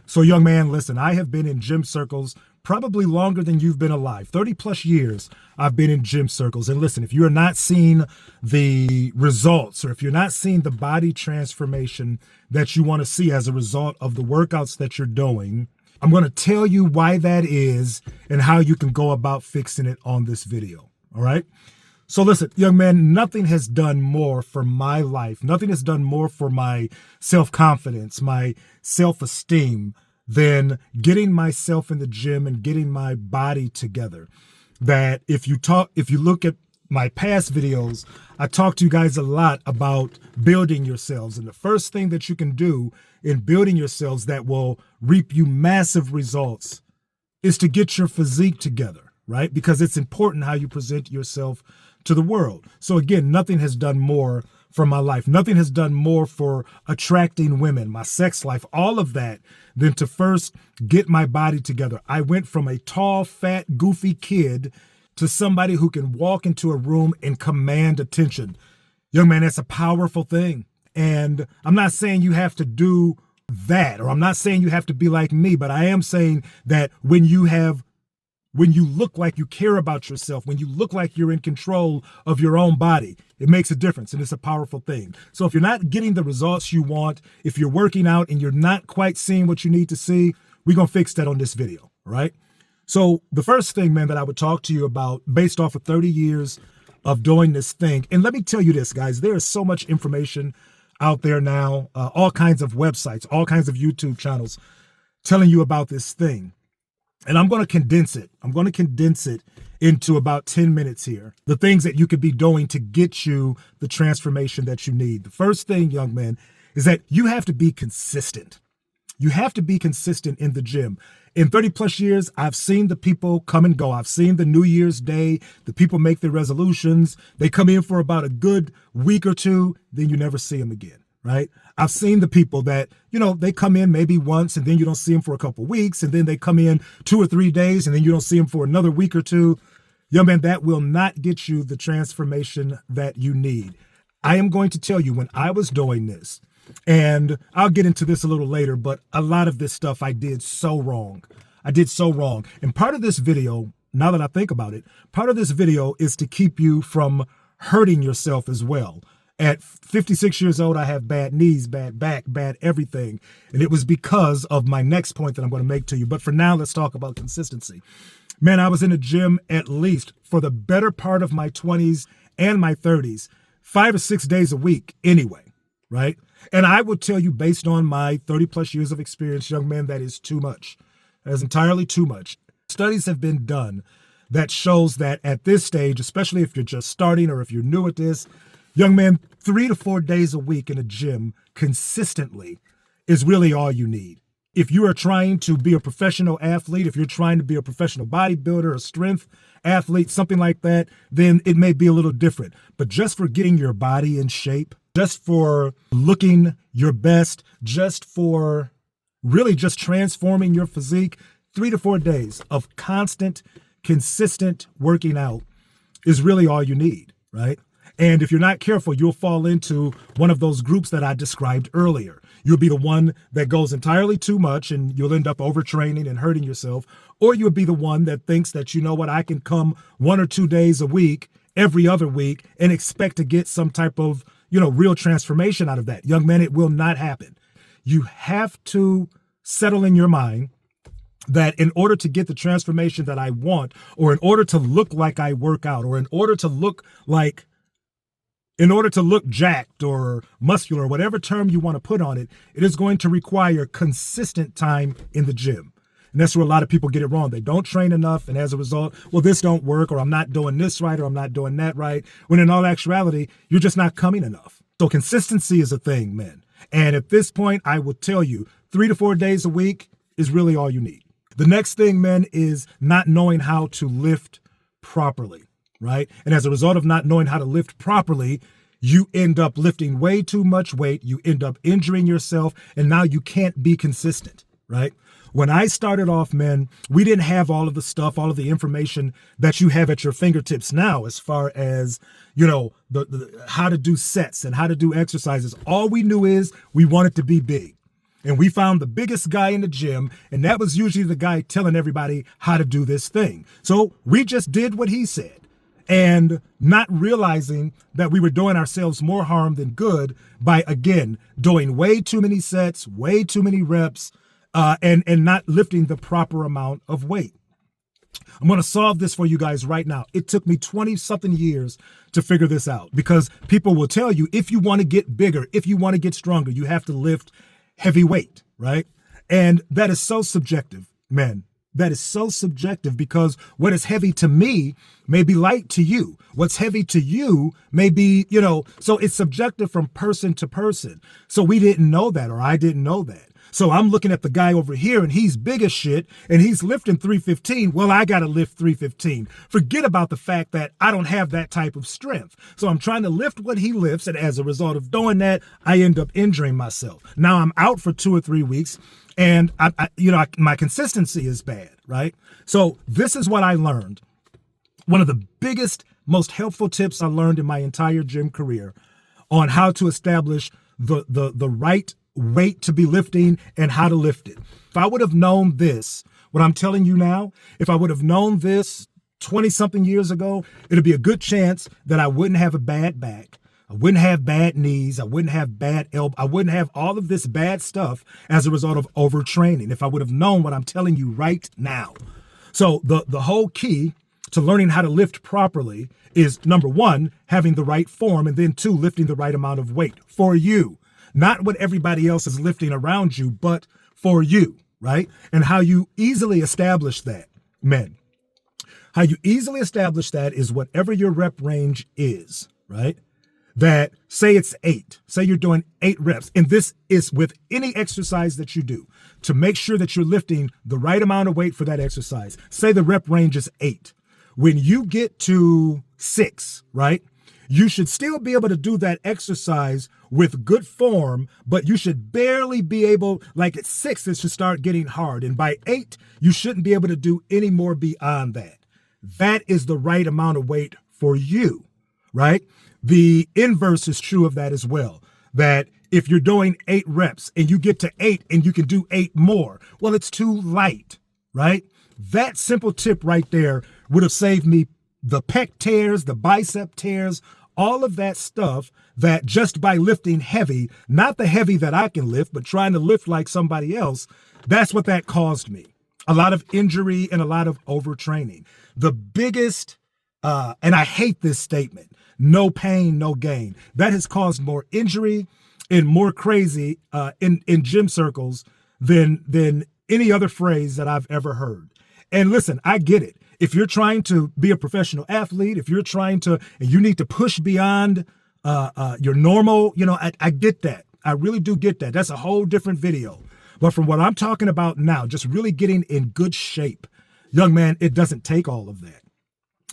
So young man, listen, I have been in gym circles probably longer than you've been alive. 30 plus years I've been in gym circles. And listen, if you're not seeing the results, or if you're not seeing the body transformation that you want to see as a result of the workouts that you're doing, I'm going to tell you why that is and how you can go about fixing it on this video. All right. So listen, young man, nothing has done more for my life. Nothing has done more for my self-confidence, my self-esteem than getting myself in the gym and getting my body together. That if you look at my past videos, I talk to you guys a lot about building yourselves. And the first thing that you can do in building yourselves that will reap you massive results is to get your physique together, right? Because it's important how you present yourself to the world. So again, nothing has done more for my life. Nothing has done more for attracting women, my sex life, all of that, than to first get my body together. I went from a tall, fat, goofy kid to somebody who can walk into a room and command attention. Young man, that's a powerful thing. And I'm not saying you have to do that, or I'm not saying you have to be like me, but I am saying that when you look like you care about yourself, when you look like you're in control of your own body, it makes a difference, and it's a powerful thing. So if you're not getting the results you want, if you're working out and you're not quite seeing what you need to see, we're going to fix that on this video, all right? So the first thing, man, that I would talk to you about based off of 30 years of doing this thing, and let me tell you this, guys, there is so much information out there now, all kinds of websites, all kinds of YouTube channels telling you about this thing. And I'm going to condense it. I'm going to condense it into about 10 minutes here. The things that you could be doing to get you the transformation that you need. The first thing, young man, is that you have to be consistent. You have to be consistent in the gym. In 30 plus years, I've seen the people come and go. I've seen the New Year's Day, the people make their resolutions. They come in for about a good week or two, then you never see them again, right? I've seen the people that, they come in maybe once and then you don't see them for a couple of weeks, and then they come in 2 or 3 days and then you don't see them for another week or two. Young man, that will not get you the transformation that you need. I am going to tell you, when I was doing this, and I'll get into this a little later, but a lot of this stuff I did so wrong. I did so wrong. And part of this video, now that I think about it, part of this video is to keep you from hurting yourself as well. At 56 years old, I have bad knees, bad back, bad everything. And it was because of my next point that I'm going to make to you. But for now, let's talk about consistency. Man, I was in the gym at least for the better part of my 20s and my 30s, 5 or 6 days a week anyway, right? And I would tell you, based on my 30 plus years of experience, young man, that is too much. That is entirely too much. Studies have been done that shows that at this stage, especially if you're just starting or if you're new at this, young man, 3 to 4 days a week in a gym consistently is really all you need. If you are trying to be a professional athlete, if you're trying to be a professional bodybuilder, a strength athlete, something like that, then it may be a little different. But just for getting your body in shape, just for looking your best, just for really just transforming your physique, 3 to 4 days of constant, consistent working out is really all you need, right? And if you're not careful, you'll fall into one of those groups that I described earlier. You'll be the one that goes entirely too much and you'll end up overtraining and hurting yourself. Or you'll be the one that thinks that, I can come 1 or 2 days a week, every other week, and expect to get some type of, real transformation out of that. Young man, it will not happen. You have to settle in your mind that in order to get the transformation that I want, or in order to look like I work out, or in order to look jacked or muscular, whatever term you want to put on it, it is going to require consistent time in the gym. And that's where a lot of people get it wrong. They don't train enough, and as a result, well, this don't work, or I'm not doing this right, or I'm not doing that right, when in all actuality, you're just not coming enough. So consistency is a thing, man. And at this point, I will tell you, 3 to 4 days a week is really all you need. The next thing, man, is not knowing how to lift properly, right? And as a result of not knowing how to lift properly, you end up lifting way too much weight, you end up injuring yourself, and now you can't be consistent, right? When I started off, man, we didn't have all of the stuff, all of the information that you have at your fingertips now, as far as, the how to do sets and how to do exercises. All we knew is we wanted to be big. And we found the biggest guy in the gym, and that was usually the guy telling everybody how to do this thing. So we just did what he said, and not realizing that we were doing ourselves more harm than good by, again, doing way too many sets, way too many reps, and not lifting the proper amount of weight. I'm going to solve this for you guys right now. It took me 20-something years to figure this out, because people will tell you, if you want to get bigger, if you want to get stronger, you have to lift heavy weight, right? And that is so subjective, men. That is so subjective, because what is heavy to me may be light to you. What's heavy to you may be, so it's subjective from person to person. So we didn't know that, or I didn't know that. So I'm looking at the guy over here, and he's big as shit, and he's lifting 315. Well, I got to lift 315. Forget about the fact that I don't have that type of strength. So I'm trying to lift what he lifts, and as a result of doing that, I end up injuring myself. Now I'm out for 2 or 3 weeks, and my consistency is bad, right? So this is what I learned. One of the biggest, most helpful tips I learned in my entire gym career on how to establish the right weight to be lifting and how to lift it. If I would have known this, what I'm telling you now, if I would have known this 20-something years ago, it'd be a good chance that I wouldn't have a bad back. I wouldn't have bad knees. I wouldn't have bad elbow. I wouldn't have all of this bad stuff as a result of overtraining, if I would have known what I'm telling you right now. So the whole key to learning how to lift properly is, number one, having the right form, and then 2, lifting the right amount of weight for you. Not what everybody else is lifting around you, but for you, right? And how you easily establish that, men. How you easily establish that is whatever your rep range is, right? That, say it's 8. Say you're doing 8 reps. And this is with any exercise that you do, to make sure that you're lifting the right amount of weight for that exercise. Say the rep range is 8. When you get to 6, right? You should still be able to do that exercise with good form, but you should barely be able, like at 6, it should start getting hard. And by 8, you shouldn't be able to do any more beyond that. That is the right amount of weight for you, right? The inverse is true of that as well. That if you're doing 8 reps and you get to 8 and you can do 8 more, well, it's too light, right? That simple tip right there would have saved me the pec tears, the bicep tears, all of that stuff, that just by lifting heavy, not the heavy that I can lift, but trying to lift like somebody else, that's what that caused me. A lot of injury and a lot of overtraining. The biggest, and I hate this statement, no pain, no gain. That has caused more injury and more crazy in gym circles than any other phrase that I've ever heard. And listen, I get it. If you're trying to be a professional athlete, if you're trying to, and you need to push beyond your normal, I get that. I really do get that. That's a whole different video. But from what I'm talking about now, just really getting in good shape, young man, it doesn't take all of that.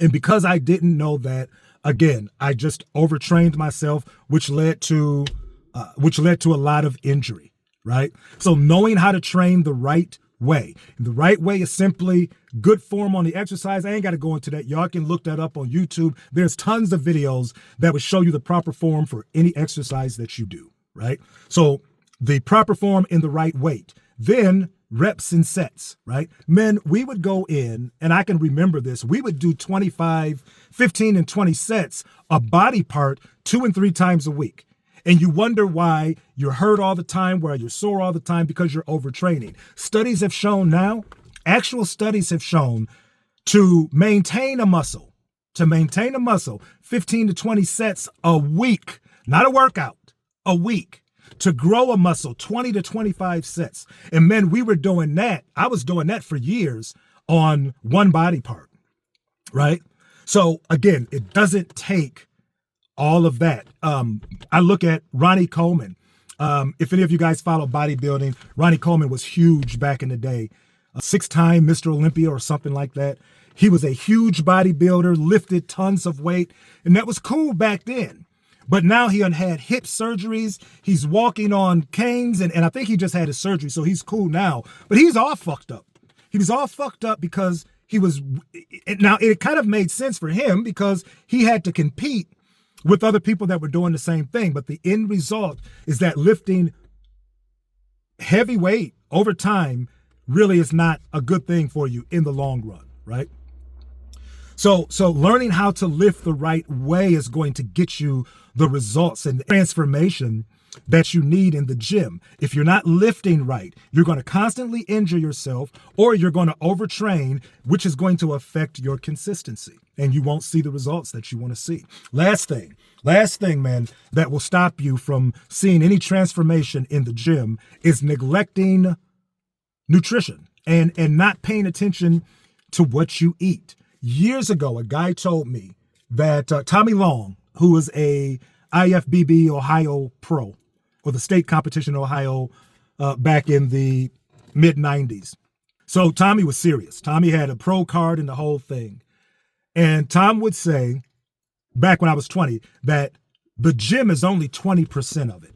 And because I didn't know that, again, I just overtrained myself, which led to a lot of injury, right? So knowing how to train the right way. And the right way is simply good form on the exercise. I ain't got to go into that. Y'all can look that up on YouTube. There's tons of videos that would show you the proper form for any exercise that you do, right? So the proper form in the right weight. Then reps and sets, right? Men, we would go in, and I can remember this, we would do 25, 15, and 20 sets, a body part 2 and 3 times a week. And you wonder why you're hurt all the time, why you're sore all the time, because you're overtraining. Studies have shown now, actual studies have shown, to maintain a muscle, 15 to 20 sets a week, not a workout, a week. To grow a muscle, 20 to 25 sets. And men, we were doing that. I was doing that for years on one body part, right? So again, it doesn't take all of that. I look at Ronnie Coleman. If any of you guys follow bodybuilding, Ronnie Coleman was huge back in the day, a 6-time Mr. Olympia or something like that. He was a huge bodybuilder, lifted tons of weight, and that was cool back then. But now he had hip surgeries. He's walking on canes, and I think he just had his surgery, so he's cool now. But he's all fucked up. He was all fucked up because now it kind of made sense for him because he had to compete with other people that were doing the same thing. But the end result is that lifting heavy weight over time really is not a good thing for you in the long run, right? So learning how to lift the right way is going to get you the results and the transformation that you need in the gym. If you're not lifting right, you're going to constantly injure yourself, or you're going to overtrain, which is going to affect your consistency, and you won't see the results that you want to see. Last thing, man, that will stop you from seeing any transformation in the gym is neglecting nutrition and not paying attention to what you eat. Years ago, a guy told me that Tommy Long, who was a IFBB Ohio pro, or the state competition in Ohio back in the mid-90s. So Tommy was serious. Tommy had a pro card and the whole thing. And Tom would say, back when I was 20, that the gym is only 20% of it.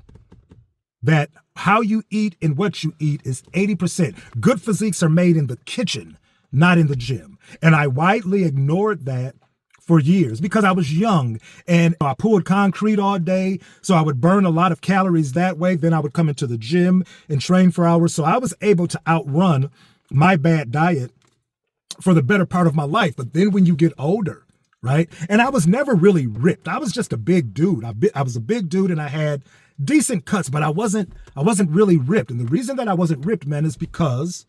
That how you eat and what you eat is 80%. Good physiques are made in the kitchen, not in the gym. And I widely ignored that for years because I was young and I pulled concrete all day. So I would burn a lot of calories that way. Then I would come into the gym and train for hours. So I was able to outrun my bad diet for the better part of my life. But then when you get older, right? And I was never really ripped. I was just a big dude. I was a big dude and I had decent cuts, but I wasn't really ripped. And the reason that I wasn't ripped, man, is because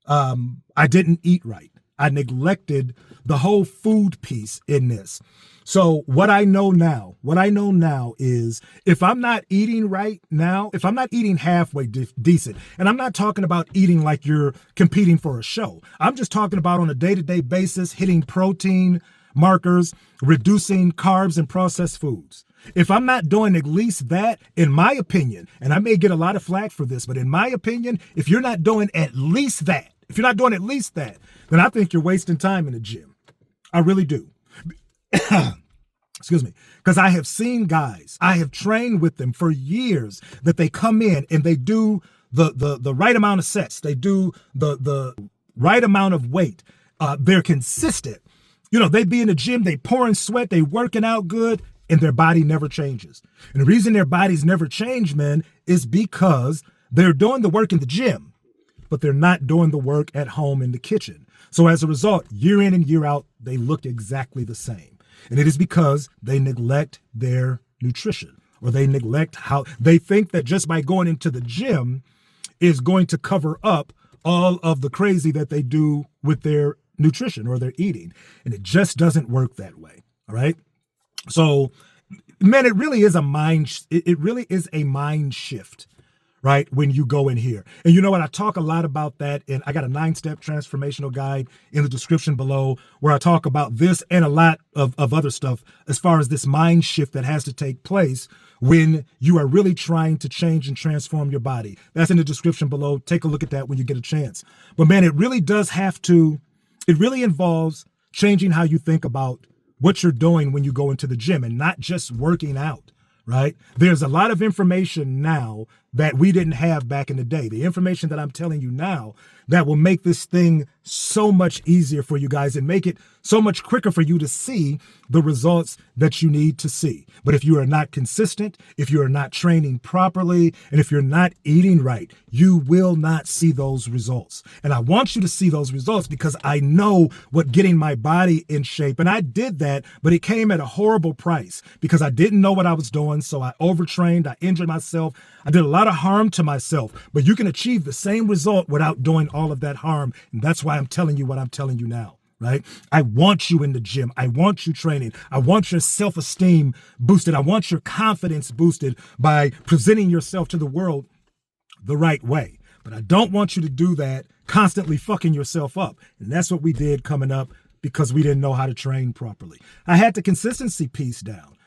I didn't eat right. I neglected the whole food piece in this. So what I know now is if I'm not eating right now, if I'm not eating halfway decent, and I'm not talking about eating like you're competing for a show. I'm just talking about on a day-to-day basis, hitting protein markers, reducing carbs and processed foods. If I'm not doing at least that, in my opinion, and I may get a lot of flack for this, but in my opinion, if you're not doing at least that, then I think you're wasting time in the gym. I really do. Excuse me. Because I have seen guys, I have trained with them for years, that they come in and they do the right amount of sets. They do the right amount of weight. They're consistent. You know, they be in the gym, they pouring sweat, they working out good, and their body never changes. And the reason their bodies never change, man, is because they're doing the work in the gym, but they're not doing the work at home in the kitchen. So as a result, year in and year out, they look exactly the same. And it is because they neglect their nutrition, or they neglect how they think that just by going into the gym is going to cover up all of the crazy that they do with their nutrition or their eating. And it just doesn't work that way. All right. So, man, it really is a mind shift, right? When you go in here. And you know what? I talk a lot about that. And I got a 9-step transformational guide in the description below where I talk about this and a lot of other stuff as far as this mind shift that has to take place when you are really trying to change and transform your body. That's in the description below. Take a look at that when you get a chance. But man, it really involves changing how you think about what you're doing when you go into the gym and not just working out, right? There's a lot of information now that we didn't have back in the day. The information that I'm telling you now that will make this thing so much easier for you guys and make it so much quicker for you to see the results that you need to see. But if you are not consistent, if you are not training properly, and if you're not eating right, you will not see those results. And I want you to see those results because I know what getting my body in shape, and I did that, but it came at a horrible price because I didn't know what I was doing. So I overtrained, I injured myself, I did a lot of harm to myself, but you can achieve the same result without doing all of that harm. And that's why I'm telling you what I'm telling you now, right? I want you in the gym. I want you training. I want your self-esteem boosted. I want your confidence boosted by presenting yourself to the world the right way. But I don't want you to do that constantly fucking yourself up. And that's what we did coming up because we didn't know how to train properly. I had the consistency piece down.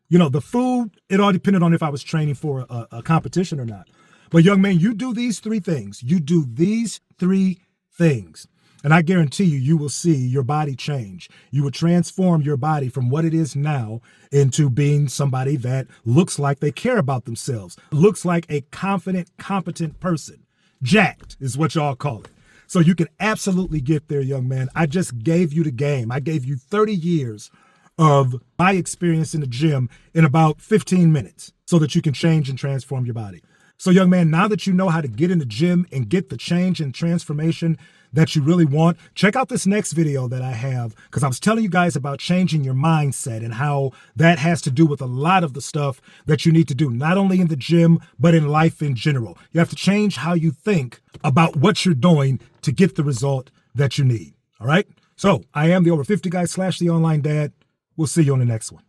You know, the food, it all depended on if I was training for a competition or not. But young man, you do these 3 things. You do these 3 things. And I guarantee you, you will see your body change. You will transform your body from what it is now into being somebody that looks like they care about themselves, looks like a confident, competent person. Jacked is what y'all call it. So you can absolutely get there, young man. I just gave you the game. I gave you 30 years of my experience in the gym in about 15 minutes so that you can change and transform your body. So young man, now that you know how to get in the gym and get the change and transformation that you really want, check out this next video that I have, because I was telling you guys about changing your mindset and how that has to do with a lot of the stuff that you need to do, not only in the gym, but in life in general. You have to change how you think about what you're doing to get the result that you need. All right. So I am the Over 50 guy / the online dad. We'll see you on the next one.